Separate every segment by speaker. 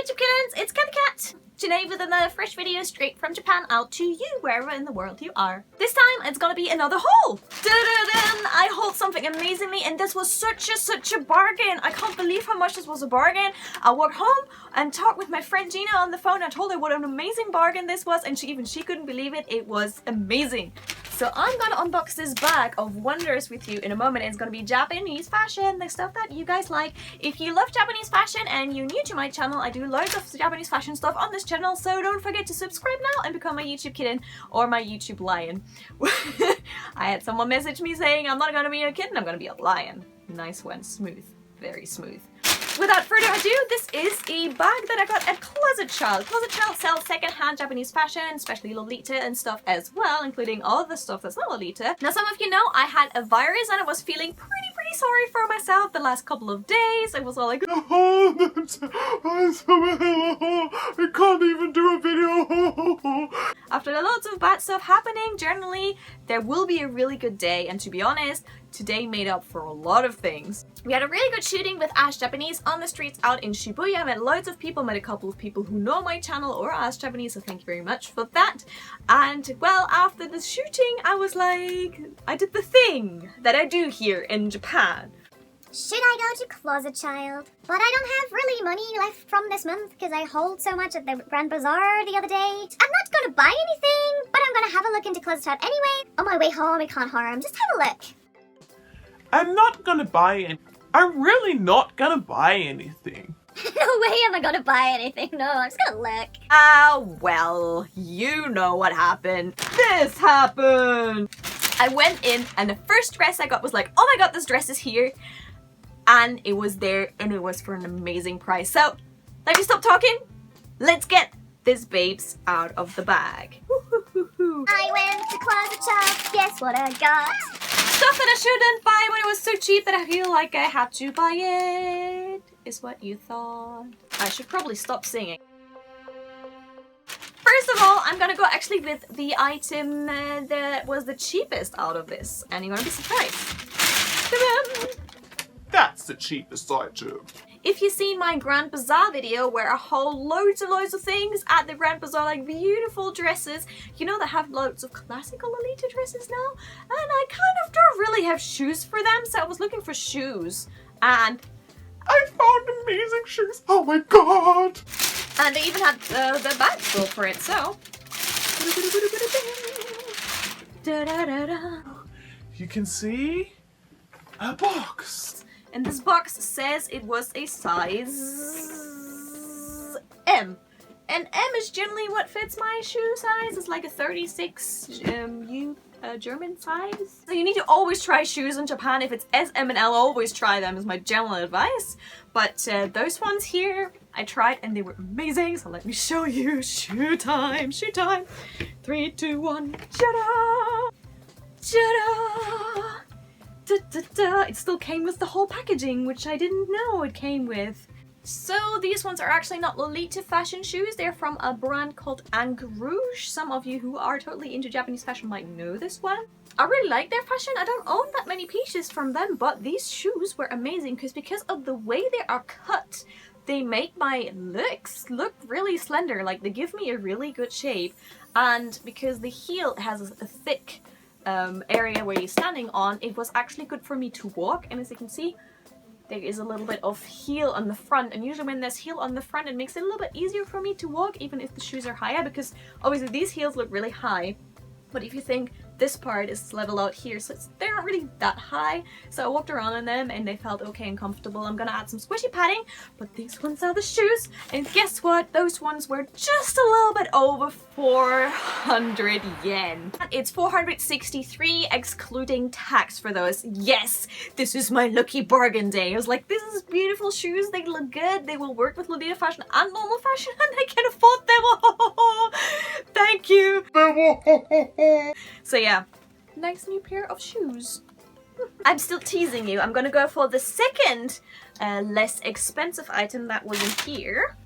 Speaker 1: YouTube kittens, it's Cathy Cat! Today with another fresh video straight from Japan out to you wherever in the world you are. This time it's gonna be another haul! Da-da-da! I hauled something amazingly and this was such a bargain! I can't believe how much this was a bargain. I walked home and talked with my friend Gina on the phone and told her what an amazing bargain this was, and she couldn't believe it. It was amazing. So I'm gonna unbox this bag of wonders with you in a moment. It's gonna be Japanese fashion, the stuff that you guys like. If you love Japanese fashion and you're new to my channel, I do loads of Japanese fashion stuff on this channel, so don't forget to subscribe now and become my YouTube kitten or my YouTube lion. I had someone message me saying I'm not gonna be a kitten, I'm gonna be a lion. Nice one, smooth, very smooth. Without further ado, this is a bag that I got at Closet Child. Closet Child sells second-hand Japanese fashion, especially Lolita and stuff as well, including all the stuff that's not Lolita. Now, some of you know I had a virus and I was feeling pretty sorry for myself the last couple of days. I was all like, oh, I can't even do a video. After lots of bad stuff happening, generally, there will be a really good day, and to be honest, today made up for a lot of things. We had a really good shooting with Ash Japanese on the streets out in Shibuya. I met loads of people, met a couple of people who know my channel or Ash Japanese, so thank you very much for that. And well, after the shooting, I was like, I did the thing that I do here in Japan.
Speaker 2: Should I go to Closet Child? But I don't have really money left from this month because I hauled so much at the Grand Bazaar the other day. I'm not going to buy anything, but I'm going to have a look into Closet Child anyway. On my way home, it can't harm. Just have a look.
Speaker 3: I'm not gonna buy any. I'm really not gonna buy anything.
Speaker 2: No way am I gonna buy anything. No, I'm just gonna look.
Speaker 1: Ah, well, you know what happened. This happened! I went in and the first dress I got was like, oh my god, this dress is here. And it was there and it was for an amazing price. So, let me stop talking. Let's get this babes out of the bag.
Speaker 2: I went to Closet Child. Guess what I got?
Speaker 1: Stuff that I shouldn't buy when it was so cheap that I feel like I had to buy it, is what you thought. I should probably stop singing. First of all, I'm gonna go actually with the item that was the cheapest out of this, and you're gonna be surprised. Ta-da!
Speaker 3: That's the cheapest item.
Speaker 1: If you've seen my Grand Bazaar video where I haul loads and loads of things at the Grand Bazaar, like beautiful dresses, you know, they have loads of classical Lolita dresses now, and I kind of don't really have shoes for them, so I was looking for shoes, and
Speaker 3: I found amazing shoes. Oh my god!
Speaker 1: And they even had the bag full for it, so.
Speaker 3: You can see a box.
Speaker 1: And this box says it was a size M. And M is generally what fits my shoe size. It's like a 36 German size. So you need to always try shoes in Japan. If it's S, M, and L, always try them is my general advice. But those ones here, I tried and they were amazing. So let me show you. Shoe time, shoe time. 3, 2, 1, ta-da! Ta-da! Da, da, da. It still came with the whole packaging, which I didn't know it came with. So these ones are actually not Lolita fashion shoes. They're from a brand called Ank Rouge. Some of you who are totally into Japanese fashion might know this one. I really like their fashion. I don't own that many pieces from them, but these shoes were amazing because of the way they are cut, they make my legs look really slender. Like, they give me a really good shape. And because the heel has a thick area where you're standing on, it was actually good for me to walk, and as you can see, there is a little bit of heel on the front, and usually when there's heel on the front, it makes it a little bit easier for me to walk, even if the shoes are higher, because obviously these heels look really high, but if you think this part is level out here, so they're not really that high, so I walked around in them and they felt okay and comfortable. I'm gonna add some squishy padding, but these ones are the shoes, and guess what? Those ones were just a little bit over 400 yen. It's 463 excluding tax for those. Yes, this is my lucky bargain day. I was like, this is beautiful shoes, they look good, they will work with Lolita fashion and normal fashion, and I can afford them. Thank you. So yeah, nice new pair of shoes. I'm still teasing you. I'm gonna go for the second less expensive item that was in here.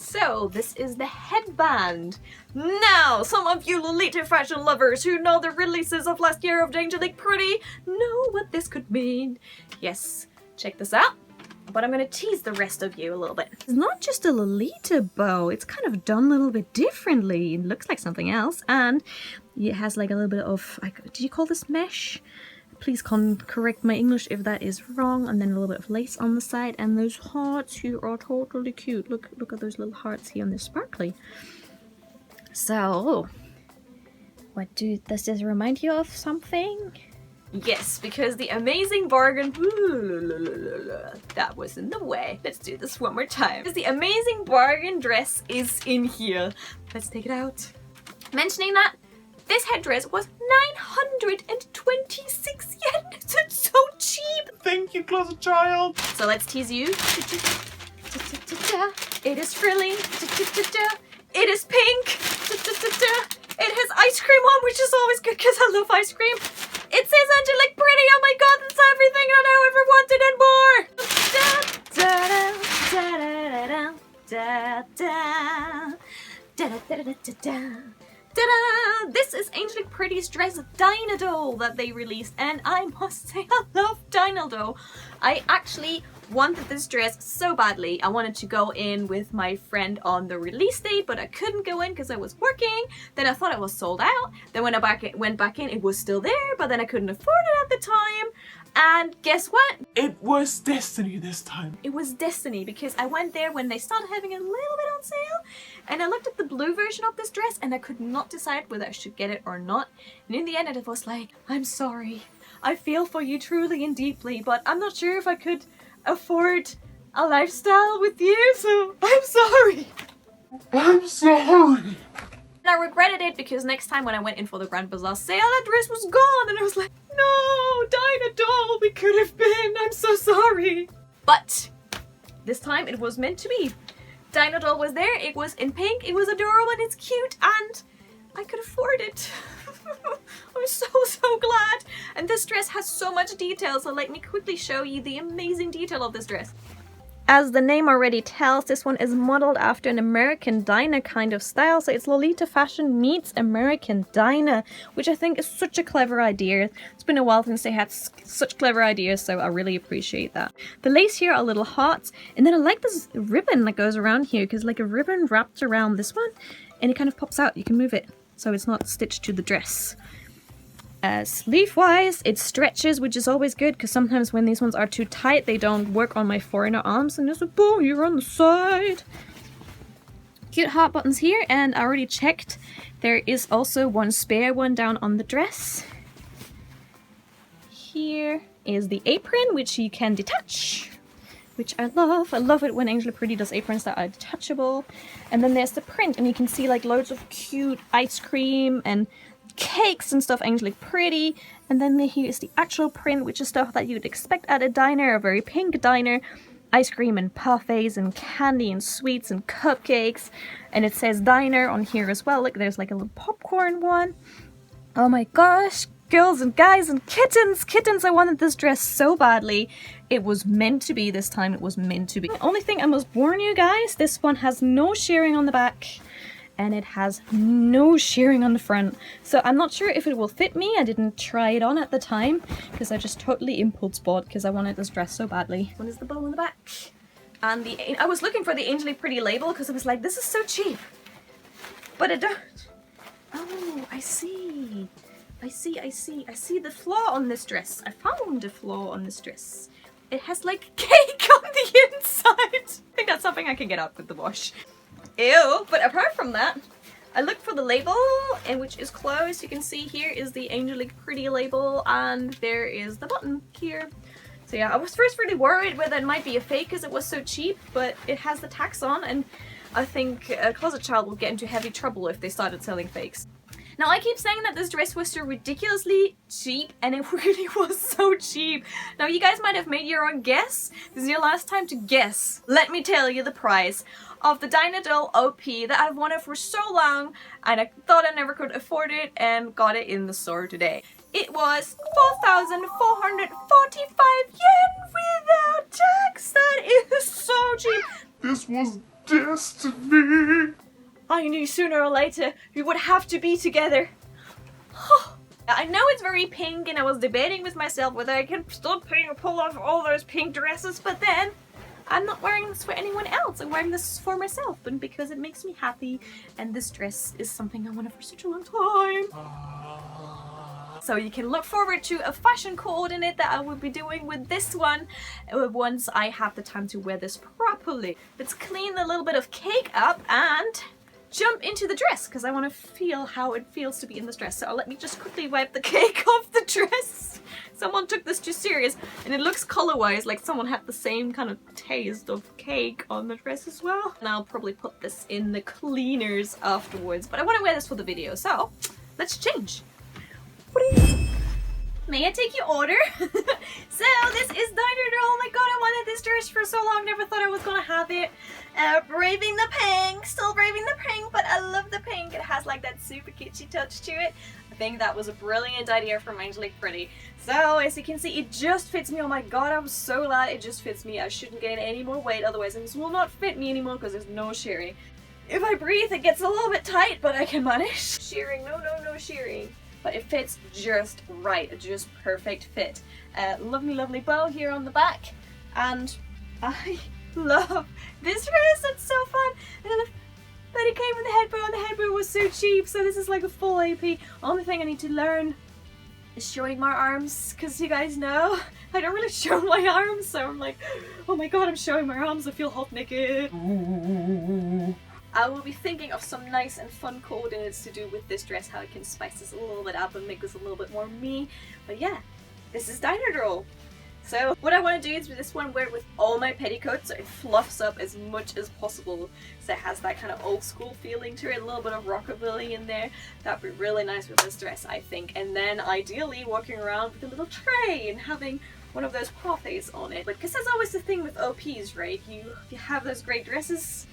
Speaker 1: So this is the headband. Now, some of you Lolita fashion lovers who know the releases of last year of Angelic Pretty know what this could mean. Yes, check this out. But I'm gonna tease the rest of you a little bit. It's not just a Lolita bow, it's kind of done a little bit differently. It looks like something else, and it has like a little bit of, did you call this mesh? Please correct my English if that is wrong. And then a little bit of lace on the side, and those hearts here are totally cute. Look at those little hearts here, and they're sparkly. So, does this remind you of something? Yes, because the amazing bargain, that was in the way. Let's do this one more time. Because the amazing bargain dress is in here. Let's take it out. Mentioning that, this headdress was 926 yen. It's so cheap.
Speaker 3: Thank you, closet child.
Speaker 1: So let's tease you. It is frilly. It is pink. It has ice cream on, which is always good because I love ice cream. It says Angelic Pretty. Oh my god, that's everything I ever wanted and more. Ta-da! This is Angelic Pretty's dress Dino that they released, and I must say I love Dino. I actually wanted this dress so badly. I wanted to go in with my friend on the release date, but I couldn't go in because I was working. Then I thought it was sold out. Then when I went back in, it was still there, but then I couldn't afford it at the time. And guess what?
Speaker 3: It was destiny this time.
Speaker 1: It was destiny because I went there when they started having a little bit on sale, and I looked at the blue version of this dress and I could not decide whether I should get it or not. And in the end, it was like, I'm sorry. I feel for you truly and deeply, but I'm not sure if I could afford a lifestyle with you, so I'm sorry.
Speaker 3: I'm sorry.
Speaker 1: And I regretted it because next time when I went in for the Grand Bazaar sale, that dress was gone, and I was like, no, Dinah doll, we could have been. I'm so sorry. But this time it was meant to be. Dinah doll was there. It was in pink. It was adorable and it's cute, and I could afford it. I'm so glad. And this dress has so much detail, so let me quickly show you the amazing detail of this dress. As the name already tells, this one is modeled after an American Dinah kind of style, so it's Lolita fashion meets American Dinah, which I think is such a clever idea. It's been a while since they had such clever ideas, so I really appreciate that. The lace here are little hearts, and then I like this ribbon that goes around here, because like a ribbon wrapped around this one, and it kind of pops out. You can move it, so it's not stitched to the dress. Sleeve-wise, it stretches, which is always good because sometimes when these ones are too tight, they don't work on my foreigner arms, and there's a bow here on the side. Cute heart buttons here, and I already checked. There is also one spare one down on the dress. Here is the apron, which you can detach, which I love. I love it when Angelic Pretty does aprons that are detachable. And then there's the print, and you can see like loads of cute ice cream and cakes and stuff, Angelic Pretty. And then here is the actual print, which is stuff that you'd expect at a diner, a very pink diner. Ice cream and parfaits and candy and sweets and cupcakes. And it says diner on here as well. Look, there's like a little popcorn one. Oh my gosh, girls and guys and kittens! Kittens, I wanted this dress so badly. It was meant to be this time. It was meant to be. The only thing I must warn you guys, this one has no shirring on the back. And it has no shirring on the front. So I'm not sure if it will fit me. I didn't try it on at the time because I just totally impulse bought because I wanted this dress so badly. One is the bow in the back. And I was looking for the Angelic Pretty label because I was like, this is so cheap. But I don't. Oh, I see. I see the flaw on this dress. I found a flaw on this dress. It has like cake on the inside. I think that's something I can get up with the wash. Ew, but apart from that, I looked for the label, and which is closed. You can see here is the Angelic Pretty label, and there is the button here. So yeah, I was first really worried whether it might be a fake because it was so cheap, but it has the tags on, and I think a closet child would get into heavy trouble if they started selling fakes. Now, I keep saying that this dress was so ridiculously cheap, and it really was so cheap. Now, you guys might have made your own guess. This is your last time to guess. Let me tell you the price of the Dinah Doll OP that I've wanted for so long, and I thought I never could afford it, and got it in the store today. It was 4,445 yen without tax. That is so cheap.
Speaker 3: This was destiny.
Speaker 1: I knew sooner or later we would have to be together. I know it's very pink, and I was debating with myself whether I can still pull off all those pink dresses, but then I'm not wearing this for anyone else. I'm wearing this for myself, and because it makes me happy, and this dress is something I wanted for such a long time. So you can look forward to a fashion coordinate that I will be doing with this one once I have the time to wear this properly. Let's clean a little bit of cake up and jump into the dress because I want to feel how it feels to be in this dress. So let me just quickly wipe the cake off the dress. Someone took this too serious, and it looks color-wise like someone had the same kind of taste of cake on the dress as well. And I'll probably put this in the cleaners afterwards, but I want to wear this for the video, so let's change. May I take your order? So this is Diner. Oh my god, I wanted this dress for so long, never thought I was gonna have it. Braving the pink, still braving the pink, but I love the pink. It has like that super kitschy touch to it. I think that was a brilliant idea from Angelic Pretty. So as you can see, it just fits me. Oh my god, I'm so glad it just fits me. I shouldn't gain any more weight, otherwise this will not fit me anymore because there's no shearing. If I breathe, it gets a little bit tight, but I can manage. Shearing, no shearing. But it fits just right, just perfect fit. Lovely bow here on the back, and I love this dress. It's so fun. I love that it came with the headbow, and the headbow was so cheap. So this is like a full AP. Only thing I need to learn is showing my arms, because you guys know I don't really show my arms. So I'm like, oh my god, I'm showing my arms. I feel hot naked. Ooh. I will be thinking of some nice and fun coordinates to do with this dress, how I can spice this a little bit up and make this a little bit more me. But yeah, this is Diner Girl. So what I want to do is with this one, wear it with all my petticoats so it fluffs up as much as possible. So it has that kind of old school feeling to it, a little bit of rockabilly in there. That'd be really nice with this dress, I think. And then ideally walking around with a little tray and having one of those parfaits on it. Because that's always the thing with OPs, right? You have those great dresses,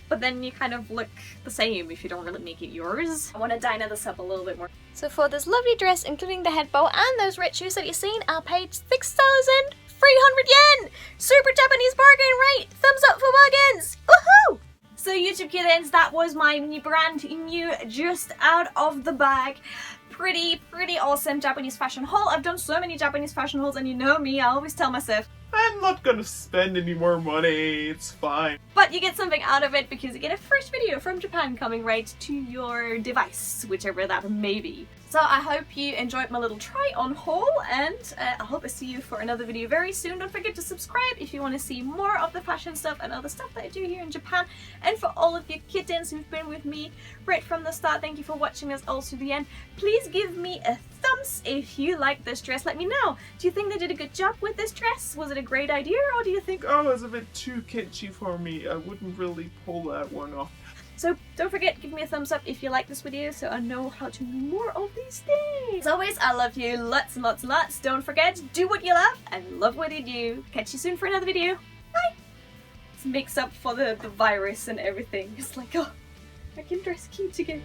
Speaker 1: but then you kind of look the same if you don't really make it yours. I want to diner this up a little bit more. So for this lovely dress, including the head bow and those red shoes that you've seen, I paid 6,300 yen! Super Japanese bargain rate! Thumbs up for bargains! Woohoo! So YouTube kittens, that was my brand new, just out of the bag, pretty awesome Japanese fashion haul. I've done so many Japanese fashion hauls, and you know me, I always tell myself,
Speaker 3: I'm not gonna spend any more money, it's fine.
Speaker 1: but you get something out of it because you get a first video from Japan coming right to your device, whichever that may be. So I hope you enjoyed my little try on haul, and I hope I see you for another video very soon. Don't forget to subscribe if you want to see more of the fashion stuff and other stuff that I do here in Japan. And for all of you kittens who've been with me right from the start, thank you for watching us all to the end. Please give me a thumbs if you like this dress. Let me know. Do you think they did a good job with this dress? Was it a great idea, or do you think,
Speaker 3: Oh, it's a bit too kitschy for me. I wouldn't really pull that one off.
Speaker 1: So don't forget, give me a thumbs up if you like this video so I know how to do more of these things. As always, I love you lots and lots and lots. Don't forget, do what you love and love what you do. Catch you soon for another video. Bye! This makes up for the virus and everything. It's like, oh, I can dress cute again.